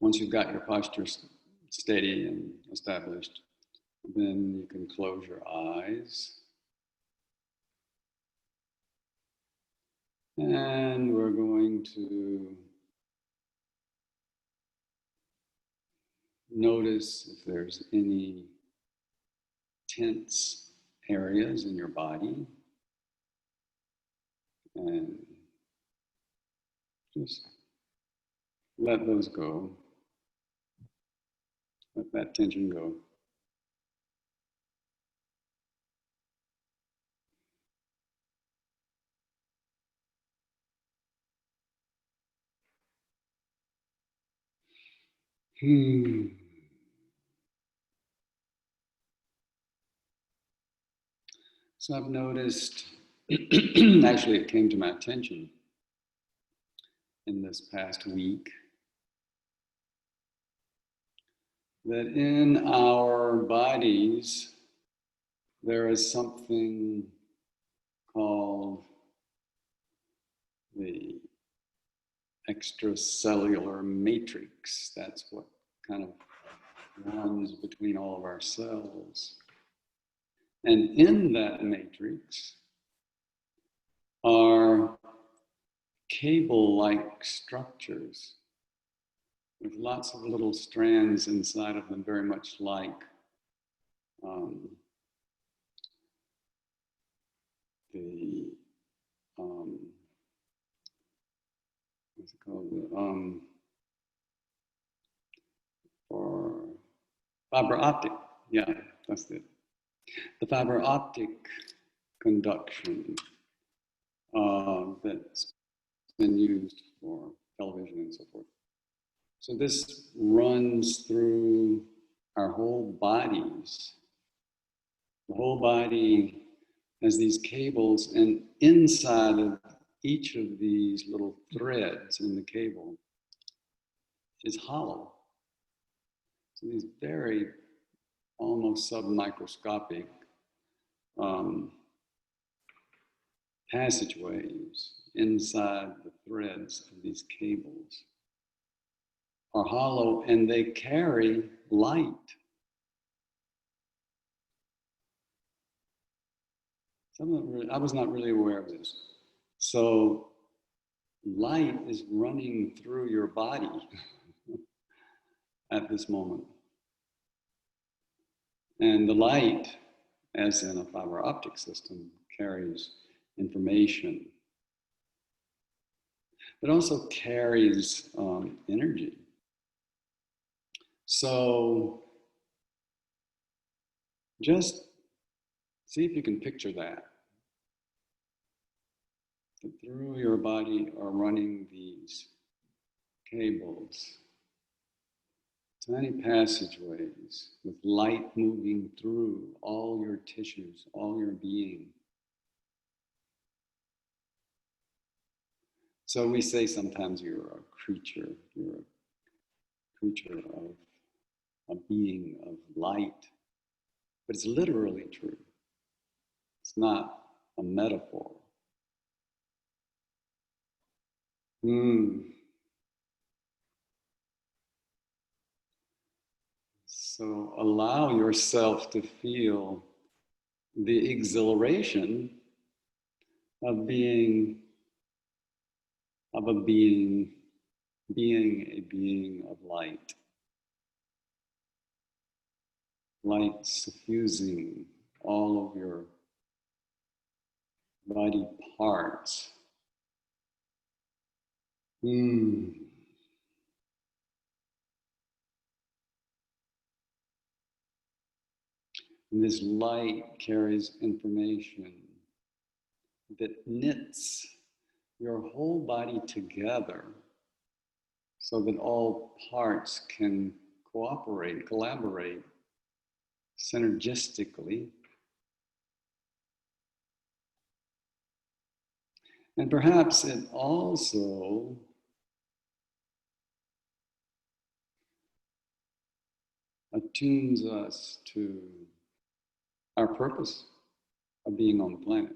Once you've got your posture steady and established, then you can close your eyes. And we're going to notice if there's any tense areas in your body. And just let those go. Let that tension go. So I've noticed, actually it came to my attention in this past week, that in our bodies there is something called the extracellular matrix. That's what kind of runs between all of our cells. And in that matrix are cable-like structures with lots of little strands inside of them, very much like what's it called? For fiber optic, yeah, that's it. The fiber optic conduction that's been used for television and so forth. So this runs through our whole bodies. The whole body has these cables, and inside of each of these little threads in the cable is hollow. So these very almost submicroscopic passageways inside the threads of these cables are hollow, and they carry light. I was not really aware of this. So light is running through your body at this moment. And the light, as in a fiber optic system, carries information. It also carries energy. So just see if you can picture that. That through your body are running these cables, tiny passageways with light moving through all your tissues, all your being. So we say sometimes you're a creature of a being of light, but it's literally true. It's not a metaphor. So allow yourself to feel the exhilaration of being a being of light. Light suffusing all of your body parts. And this light carries information that knits your whole body together so that all parts can cooperate, collaborate synergistically. And perhaps it also attunes us to our purpose of being on the planet.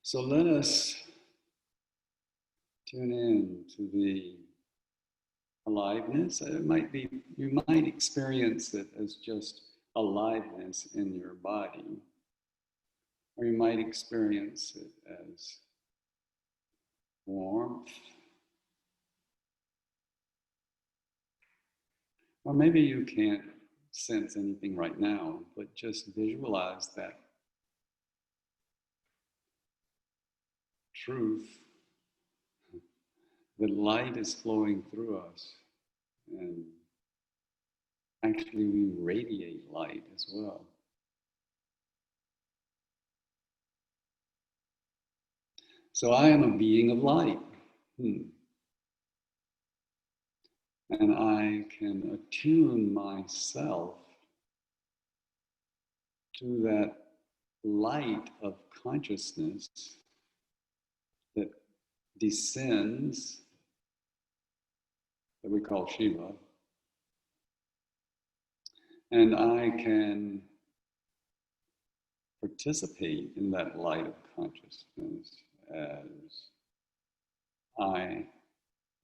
So let us tune in to the aliveness. It might be, you might experience it as just aliveness in your body, or you might experience it as warmth, or maybe you can't sense anything right now, but just visualize that truth, that light is flowing through us, and actually we radiate light as well. So I am a being of light. And I can attune myself to that light of consciousness that descends, that we call Shiva, and I can participate in that light of consciousness as I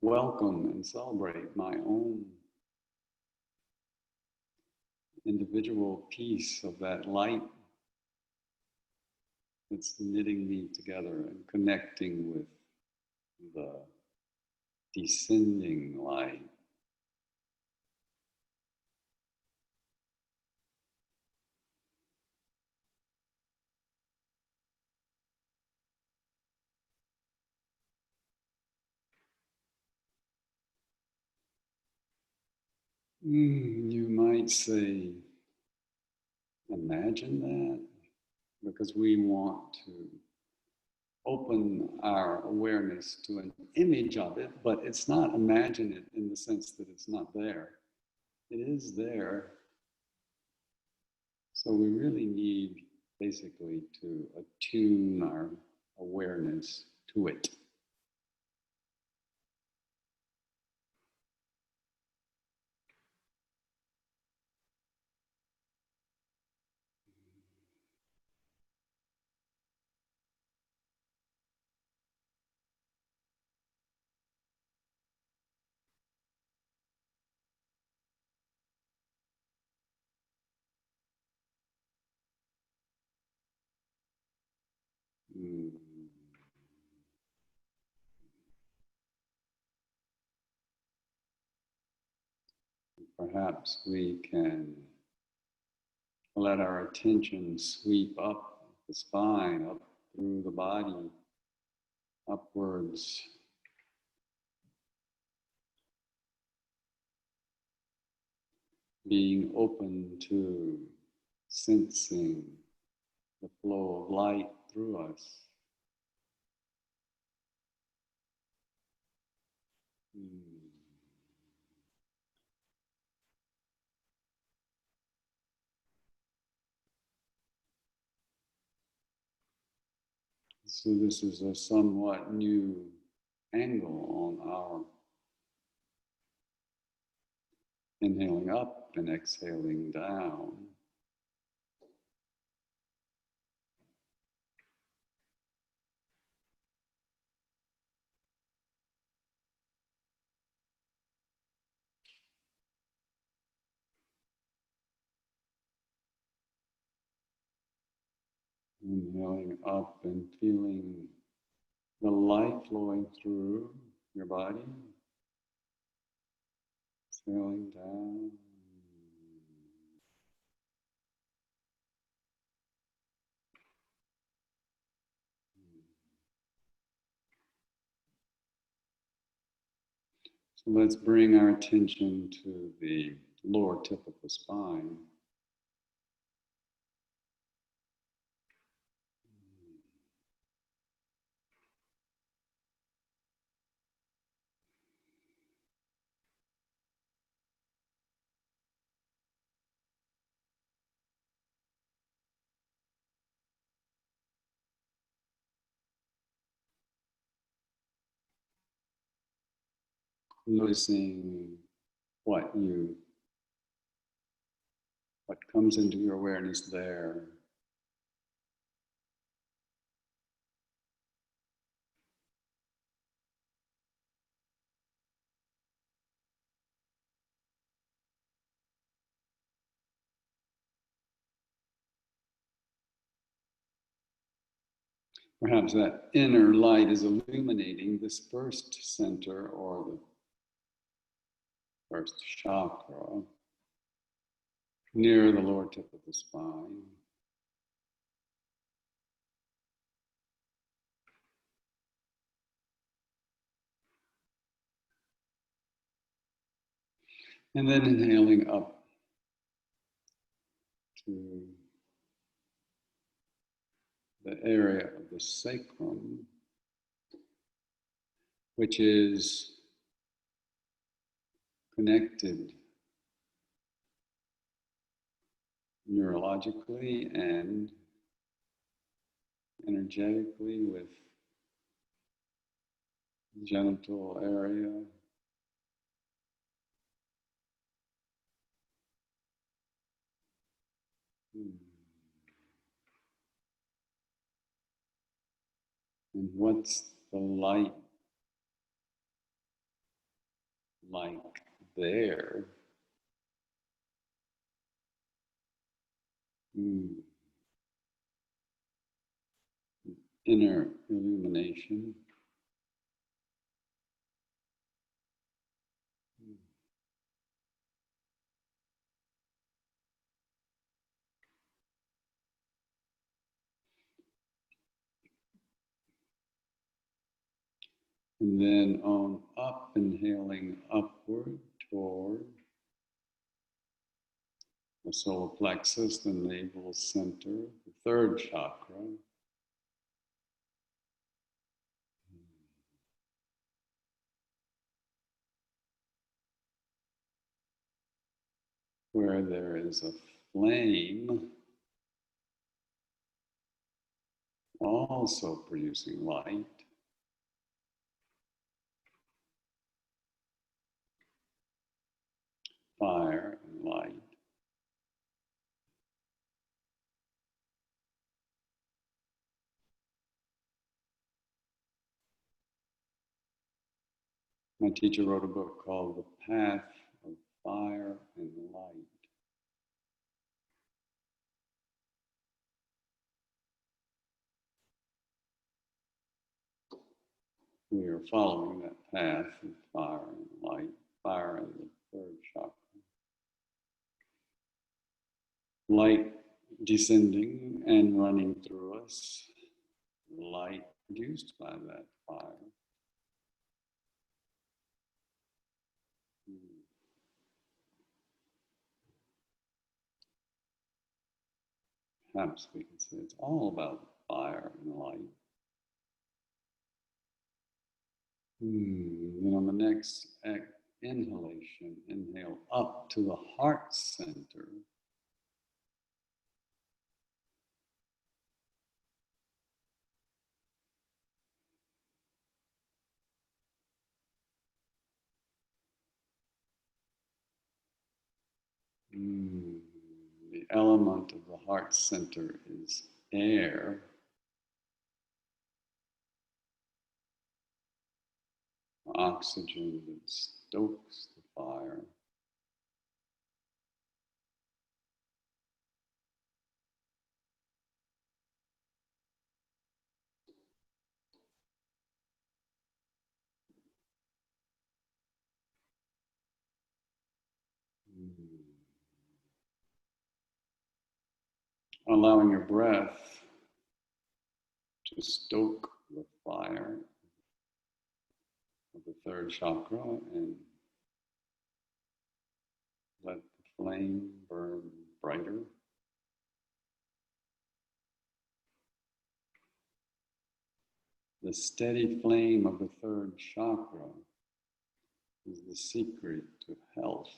welcome and celebrate my own individual piece of that light that's knitting me together and connecting with the descending light. You might say, imagine that, because we want to open our awareness to an image of it, but it's not imagine it in the sense that it's not there. It is there. So we really need basically to attune our awareness to it. Mm. Perhaps we can let our attention sweep up the spine, up through the body, upwards, being open to sensing the flow of light through us. So this is a somewhat new angle on our inhaling up and exhaling down. Inhaling up and feeling the light flowing through your body. Exhaling down. So let's bring our attention to the lower tip of the spine. Noticing what comes into your awareness there. Perhaps that inner light is illuminating this first center or the first chakra near the lower tip of the spine. And then inhaling up to the area of the sacrum, which is connected neurologically and energetically with the genital area. And what's the light like there? Inner illumination. And then on up, inhaling upward toward the solar plexus, the navel center, the third chakra. Where there is a flame also producing light. Fire and light. My teacher wrote a book called The Path of Fire and Light. We are following that path of fire and light, fire in the third chakra. Light descending and running through us, light produced by that fire. Perhaps we can say it's all about fire and light. Then on the next inhalation, inhale up to the heart center. The element of the heart center is air. Oxygen that stokes the fire. Allowing your breath to stoke the fire of the third chakra and let the flame burn brighter. The steady flame of the third chakra is the secret to health.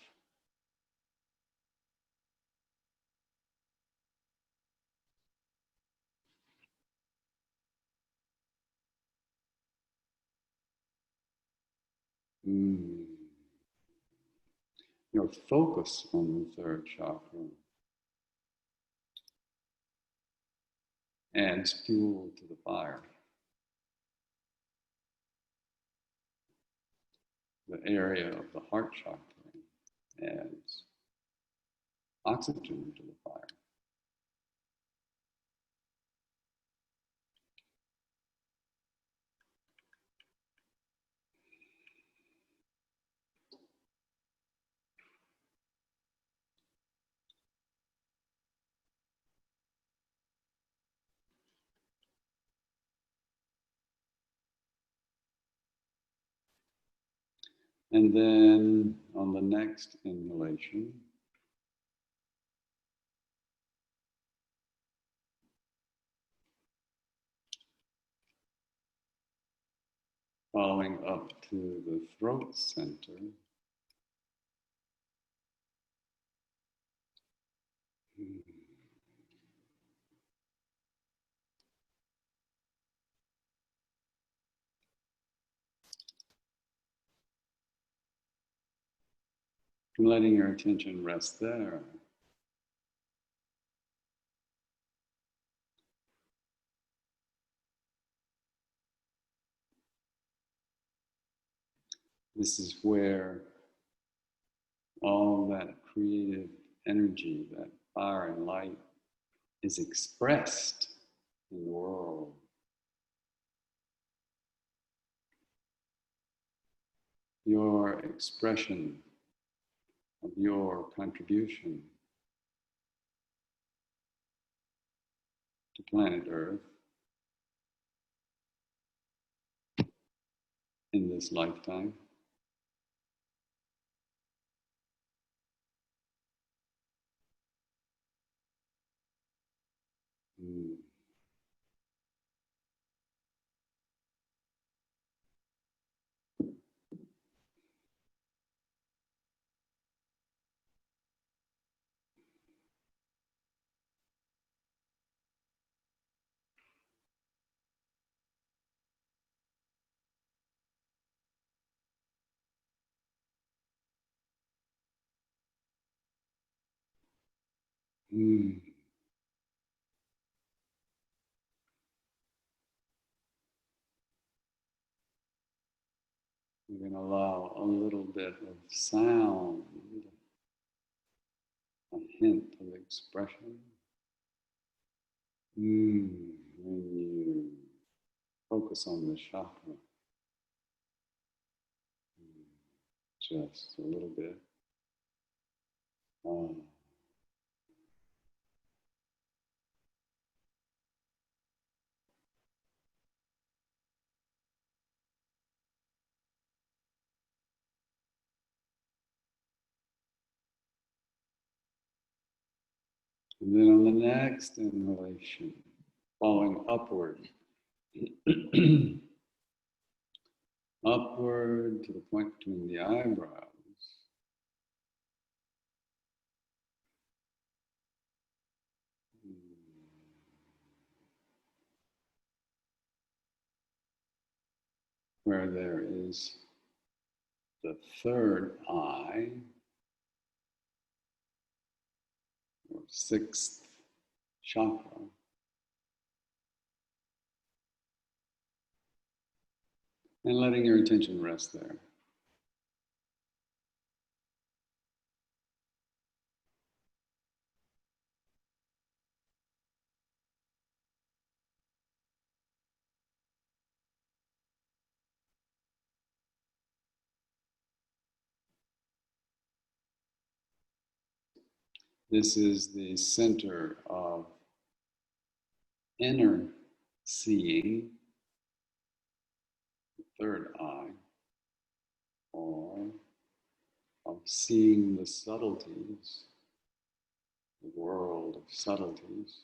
Your focus on the third chakra adds fuel to the fire. The area of the heart chakra adds oxygen to the fire. And then on the next inhalation, following up to the throat center, and letting your attention rest there. This is where all that creative energy, that fire and light is expressed in the world. Your expression of your contribution to planet Earth in this lifetime. Mm. Mm. We're going to allow a little bit of sound, a hint of expression. When you focus on the chakra, just a little bit. And then on the next inhalation, following upward, upward to the point between the eyebrows. Where there is the third eye, or sixth chakra. And letting your attention rest there. This is the center of inner seeing, the third eye, or of seeing the subtleties, the world of subtleties.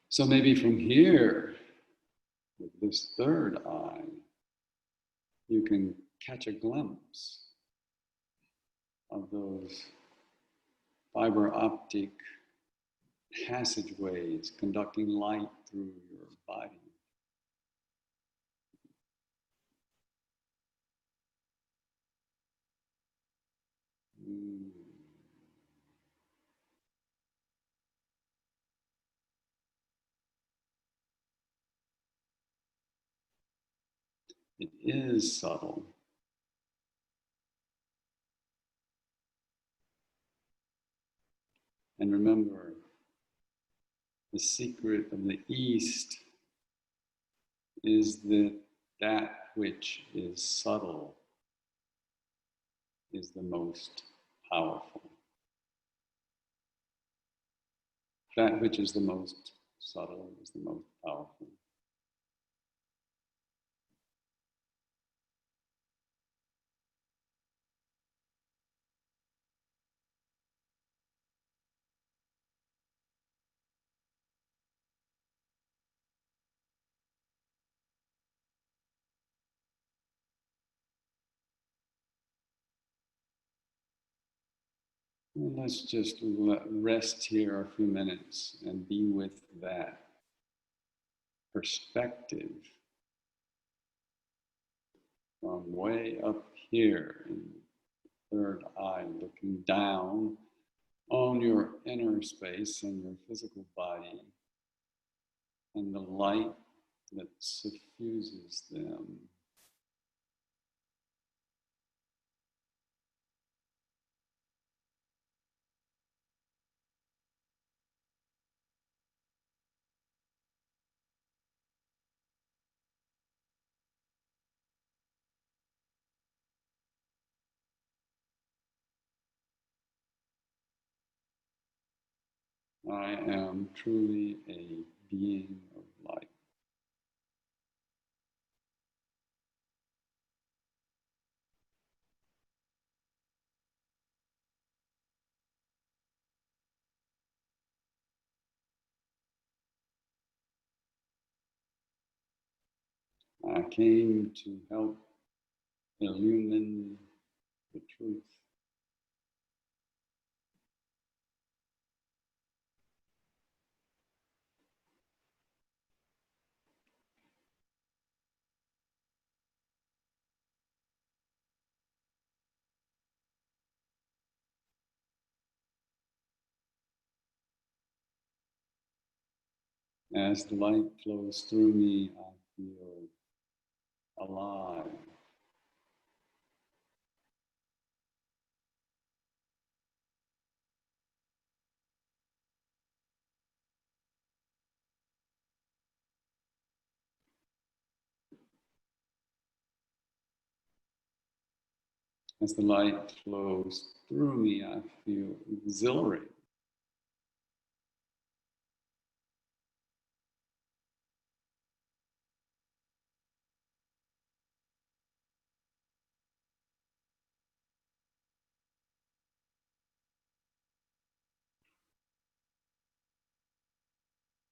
So maybe from here, with this third eye, you can catch a glimpse of those fiber optic passageways conducting light through your body. It is subtle. And remember, the secret of the East is that that which is subtle is the most powerful. That which is the most subtle is the most powerful. And let's just rest here a few minutes and be with that perspective from way up here in the third eye, looking down on your inner space and your physical body and the light that suffuses them. I am truly a being of light. I came to help illumine the truth. As the light flows through me, I feel alive. As the light flows through me, I feel exhilarated.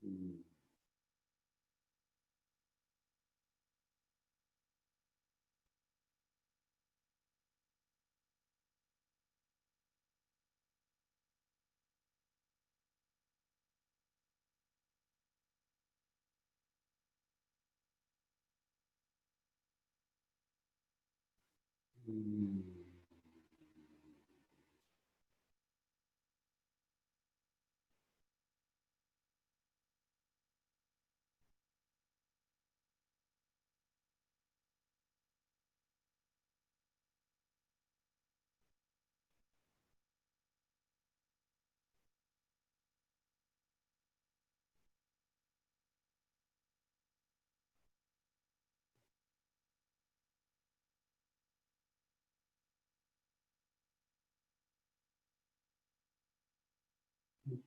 Mm. Mm.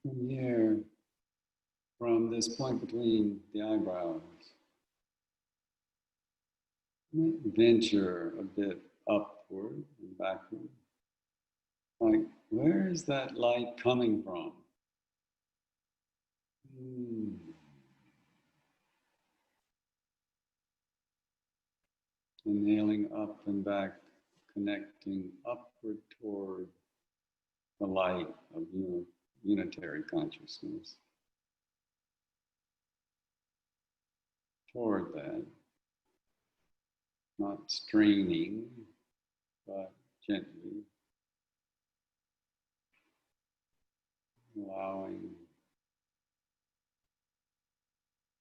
From here, from this point between the eyebrows, venture a bit upward and backward. Like, where is that light coming from? Mm. Inhaling up and back, connecting upward toward the light of unitary consciousness. Toward that, not straining, but gently allowing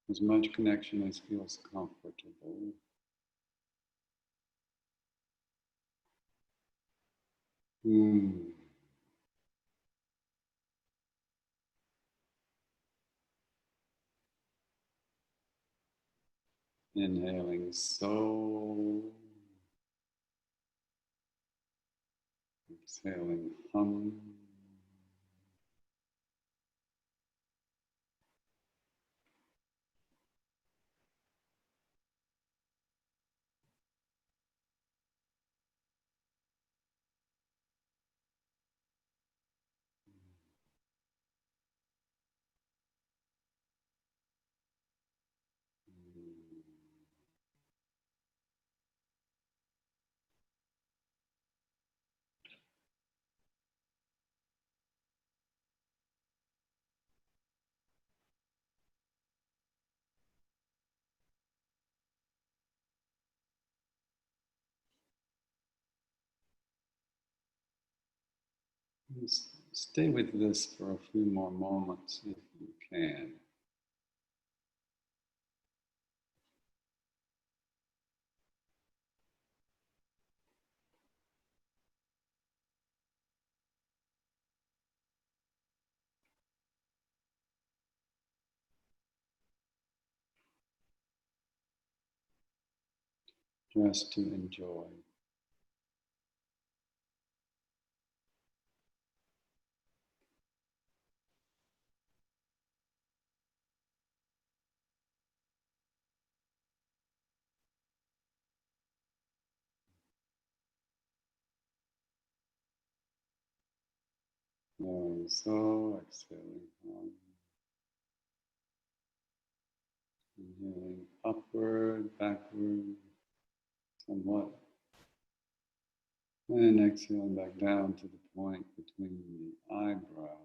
as much connection as feels comfortable. Mm. Inhaling so, exhaling hum. Stay with this for a few more moments if you can. Just to enjoy. And so exhaling on, inhaling upward, backward, somewhat, and exhaling back down to the point between the eyebrows.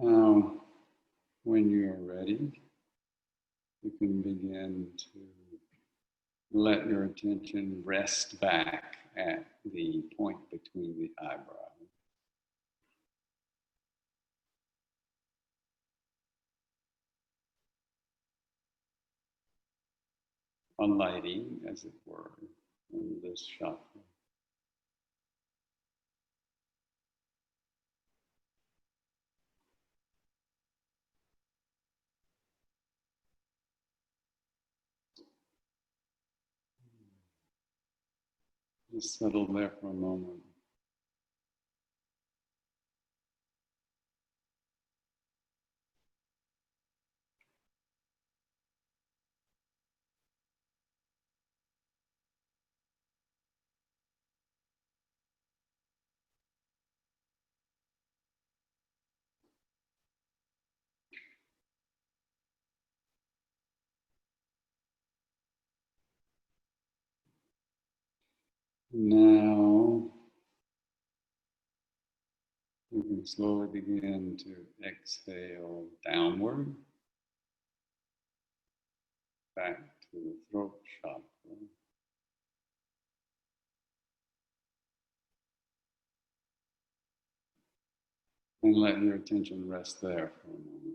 Now, when you're ready, you can begin to let your attention rest back at the point between the eyebrows. A lighting, as it were, in this chakra. Just settle there for a moment. Now, you can slowly begin to exhale downward, back to the throat chakra. And let your attention rest there for a moment.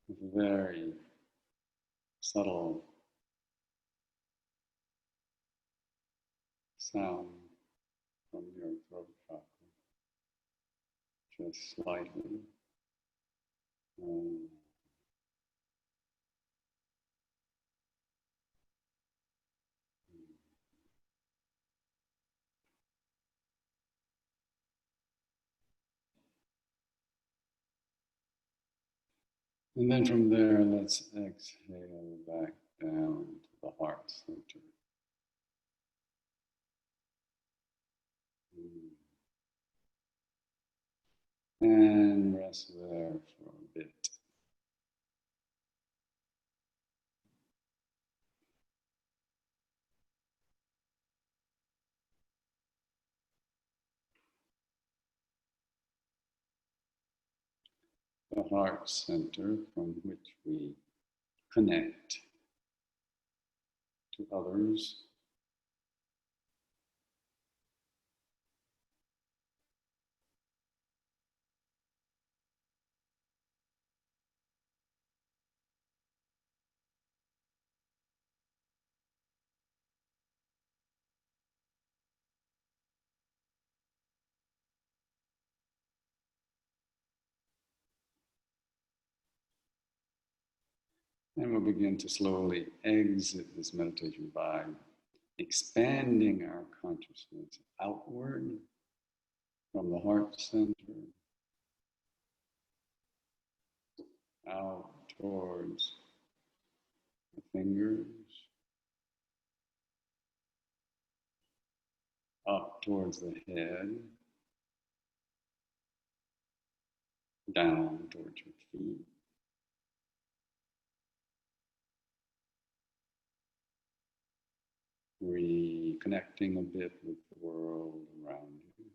With a very subtle sound from your throat chakra, just slightly. Um, and then from there, let's exhale back down to the heart center. And rest there for a bit. the heart center from which we connect to others. And we'll begin to slowly exit this meditation by expanding our consciousness outward from the heart center, out towards the fingers, up towards the head, down towards your feet. Reconnecting a bit with the world around you.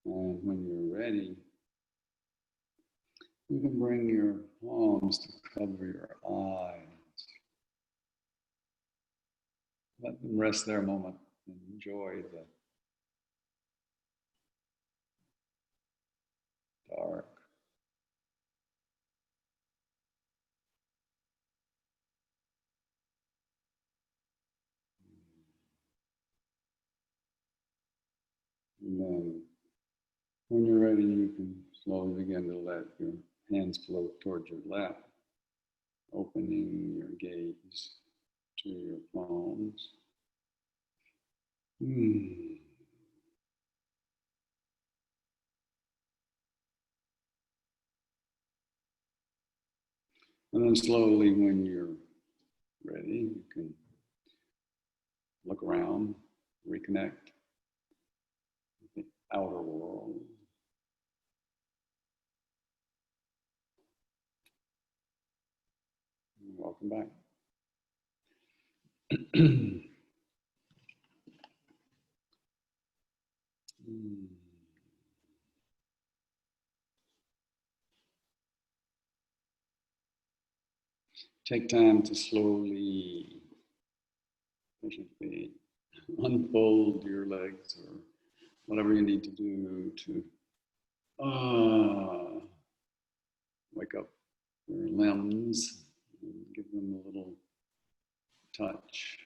And when you're ready, you can bring your palms to cover your eyes. Let them rest there a moment and enjoy the dark. And then when you're ready, you can slowly begin to let your hands float towards your lap, opening your gaze to your palms. And then slowly, when you're ready, you can look around, reconnect with the outer world. Welcome back. Take time to slowly, patiently unfold your legs or whatever you need to do to wake up your limbs and give them a little touch.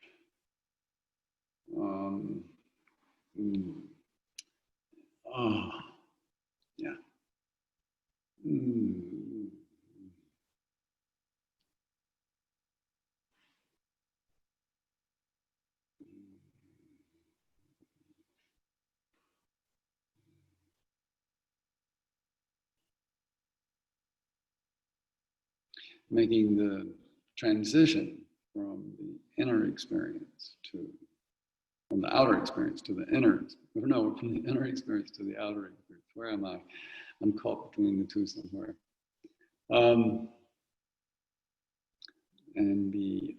Yeah. Making the transition from the inner experience from the outer experience to the inner, no, from the inner experience to the outer experience. Where am I? I'm caught between the two somewhere. And be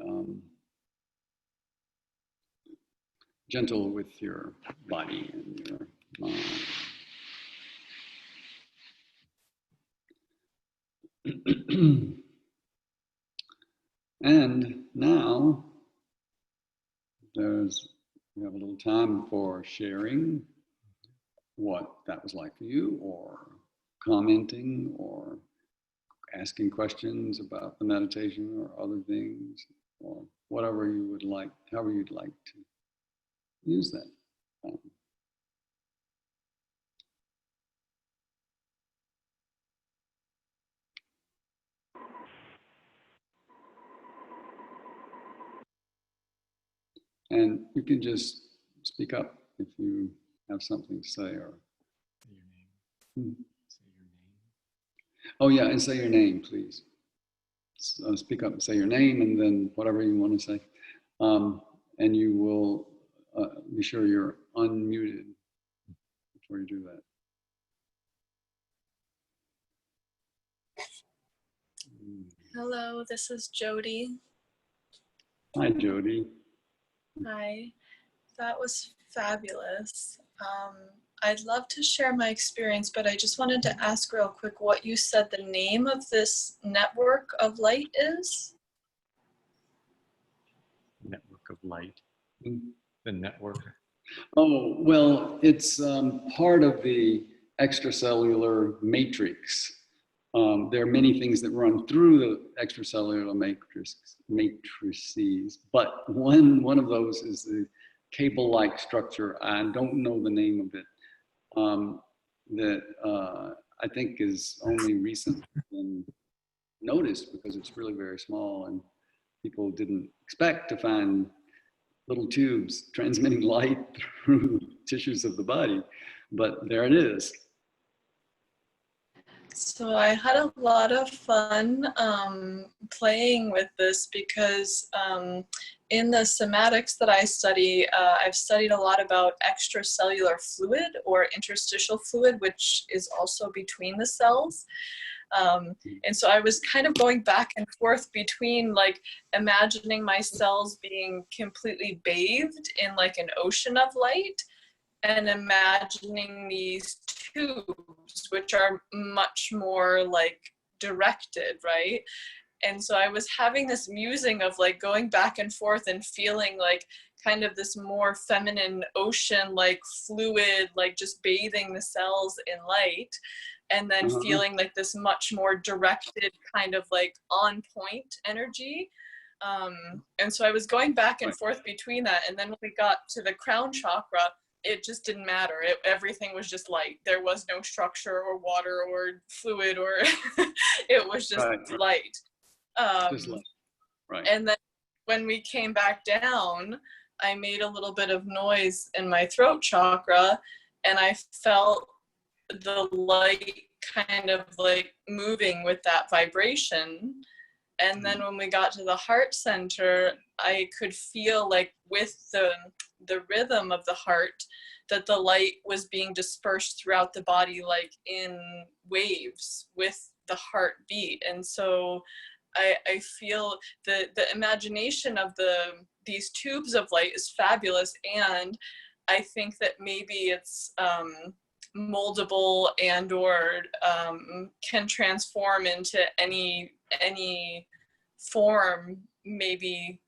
gentle with your body and your mind. And now we have a little time for sharing what that was like for you, or commenting, or asking questions about the meditation or other things, or whatever you would like, however you'd like to use that. And you can just speak up if you have something to say, or say your name. Say your name. Oh yeah, and say your name, please. Speak up and say your name, and then whatever you want to say. And you will be sure you're unmuted before you do that. Hello, this is Jody. Hi, Jody. Hi, that was fabulous. I'd love to share my experience, but I just wanted to ask real quick what you said the name of this network of light is? Network of light. Mm. The network. Oh, well, it's part of the extracellular matrix. There are many things that run through the extracellular matrices, but one of those is the cable-like structure. I don't know the name of it. That I think is only recently been noticed because it's really very small and people didn't expect to find little tubes transmitting light through tissues of the body, but there it is. So I had a lot of fun playing with this because in the somatics that I study, I've studied a lot about extracellular fluid or interstitial fluid, which is also between the cells. And so I was kind of going back and forth between like imagining my cells being completely bathed in like an ocean of light and imagining these tubes, which are much more like directed, right? And so I was having this musing of like going back and forth and feeling like kind of this more feminine ocean, like fluid, like just bathing the cells in light. And then feeling like this much more directed kind of like on point energy. And so I was going back and forth between that. And then when we got to the crown chakra, it just didn't matter. Everything was just light. There was no structure or water or fluid or it was just light. Just light. Right. And then when we came back down, I made a little bit of noise in my throat chakra and I felt the light kind of like moving with that vibration. And then when we got to the heart center, I could feel like with the rhythm of the heart that the light was being dispersed throughout the body like in waves with the heartbeat. And so I feel the imagination of these tubes of light is fabulous. And I think that maybe it's moldable and or can transform into any form maybe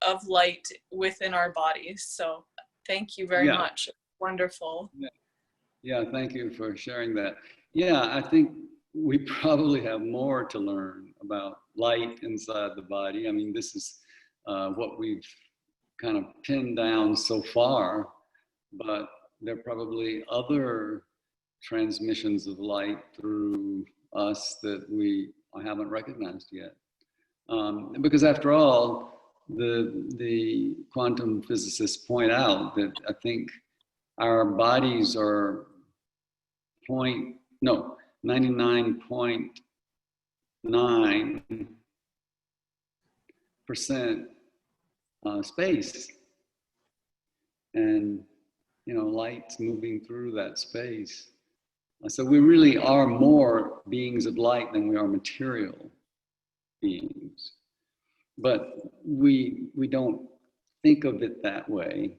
of light within our bodies. So thank you very much. Wonderful. Yeah, thank you for sharing that. Yeah, I think we probably have more to learn about light inside the body. I mean, this is what we've kind of pinned down so far, but there are probably other transmissions of light through us that we haven't recognized yet. Because after all, the quantum physicists point out that I think our bodies are 99.9% space, and light's moving through that space. So we really are more beings of light than we are material beings. But we don't think of it that way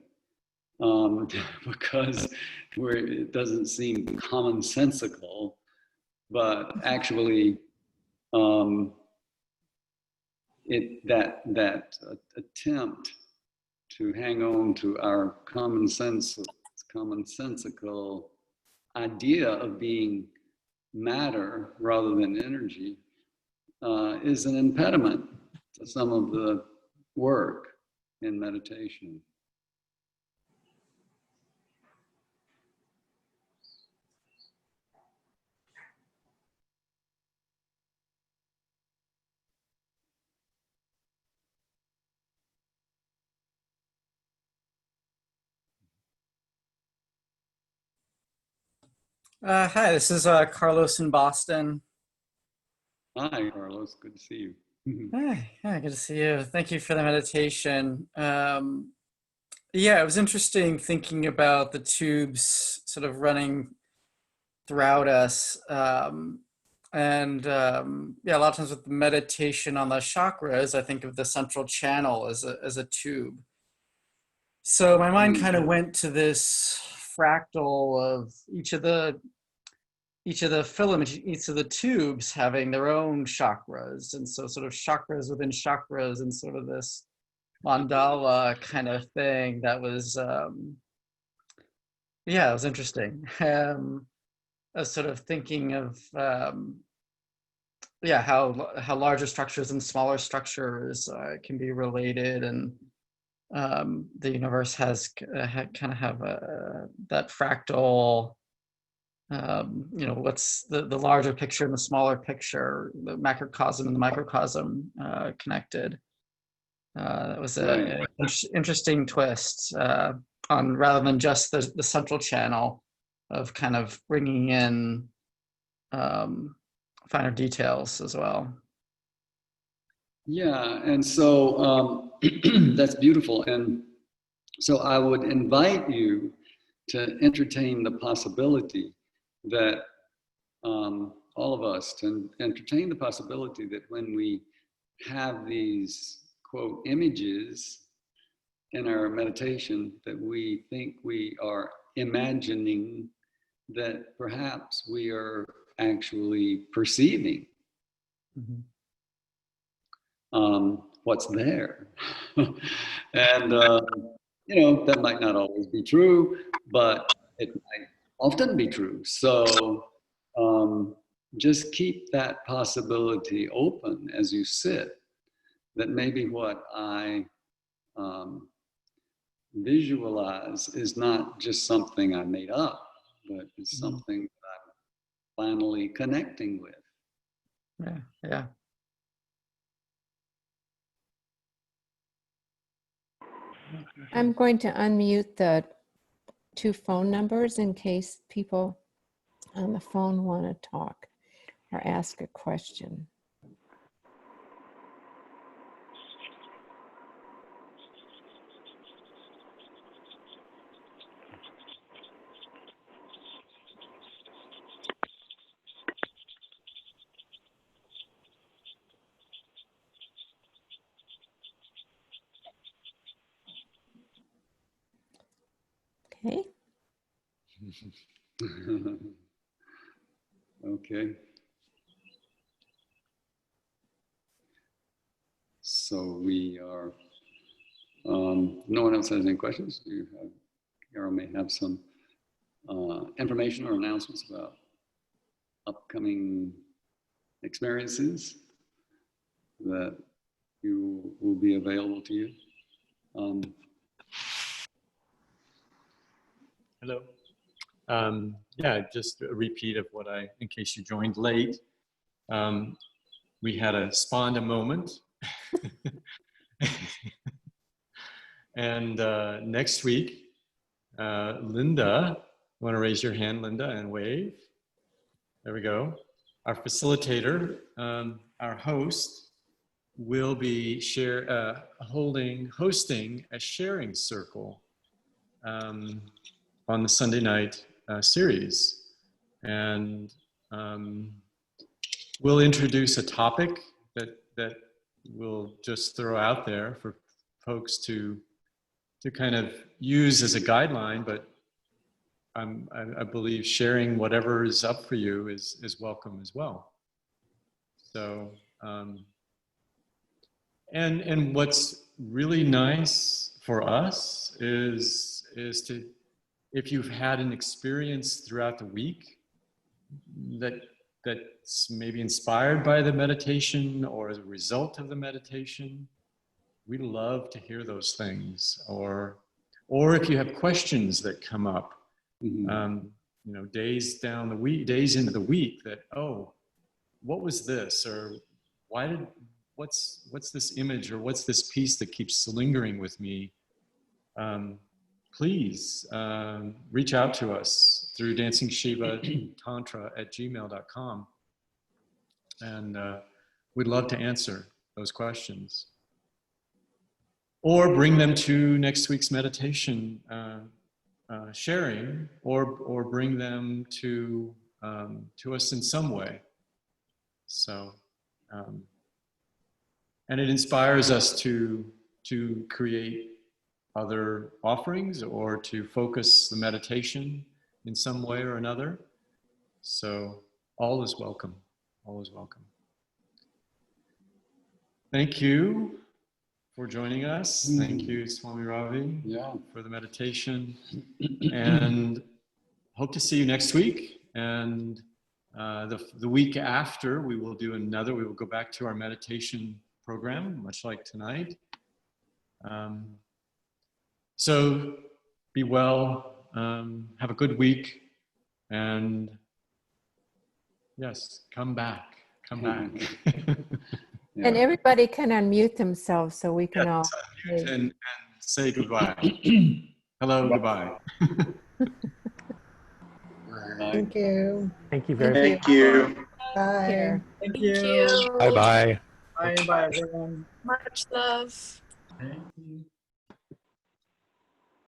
because it doesn't seem commonsensical. But actually, that attempt to hang on to our commonsensical idea of being matter rather than energy is an impediment to some of the work in meditation. Hi, this is Carlos in Boston. Hi, Carlos. Good to see you. Hi, good to see you. Thank you for the meditation. Yeah, it was interesting thinking about the tubes sort of running throughout us. Yeah, a lot of times with meditation on the chakras, I think of the central channel as a tube. So my mind kind of went to this fractal of each of the filaments, each of the tubes having their own chakras, and so sort of chakras within chakras, and sort of this mandala kind of thing that was yeah, it was interesting. I was sort of thinking of yeah, how larger structures and smaller structures can be related, and the universe has kind of have that fractal. You know, what's the larger picture and the smaller picture, the macrocosm and the microcosm connected. That was an interesting twist on, rather than just the central channel, of kind of bringing in finer details as well. Yeah, and so that's beautiful. And so I would invite you to entertain the possibility that all of us to entertain the possibility that when we have these quote images in our meditation, that we think we are imagining, that perhaps we are actually perceiving what's there. And you know, that might not always be true, but it might often be true. So just keep that possibility open as you sit, that maybe what I visualize is not just something I made up, but it's something that I'm finally connecting with. Yeah, yeah. I'm going to unmute the 2 phone numbers in case people on the phone want to talk or ask a question. Okay. Okay. So we are, no one else has any questions? You have, Carol may have some information or announcements about upcoming experiences that you will be available to you. Hello. Yeah, just a repeat of what in case you joined late, we had a Sponda moment. And next week, Linda, want to raise your hand, Linda, and wave? There we go. Our facilitator, our host, will be hosting a sharing circle on the Sunday night series. And we'll introduce a topic that we'll just throw out there for folks to kind of use as a guideline, but I believe sharing whatever is up for you is welcome as well. So, and what's really nice for us is to, if you've had an experience throughout the week that's maybe inspired by the meditation or as a result of the meditation, we love to hear those things. Or if you have questions that come up, you know, days into the week, that, oh, what was this? Or what's this image, or what's this piece that keeps lingering with me? Please reach out to us through dancingshivatantra@gmail.com, and we'd love to answer those questions, or bring them to next week's meditation sharing, or bring them to us in some way. So, and it inspires us to create other offerings or to focus the meditation in some way or another. So all is welcome. All is welcome. Thank you for joining us. Thank you, Swami Ravi, Yeah. for the meditation. And hope to see you next week. And the week after, we will do another. We will go back to our meditation program, much like tonight. So be well. Have a good week. And yes, come back. Come back. Yeah. And everybody can unmute themselves so we can all. Yes, and say goodbye. Hello, goodbye. Thank you. Thank you very much. Thank you. Take Bye. care. Thank Thank you. you. Bye-bye. Bye, bye, everyone. Much love. Thank you.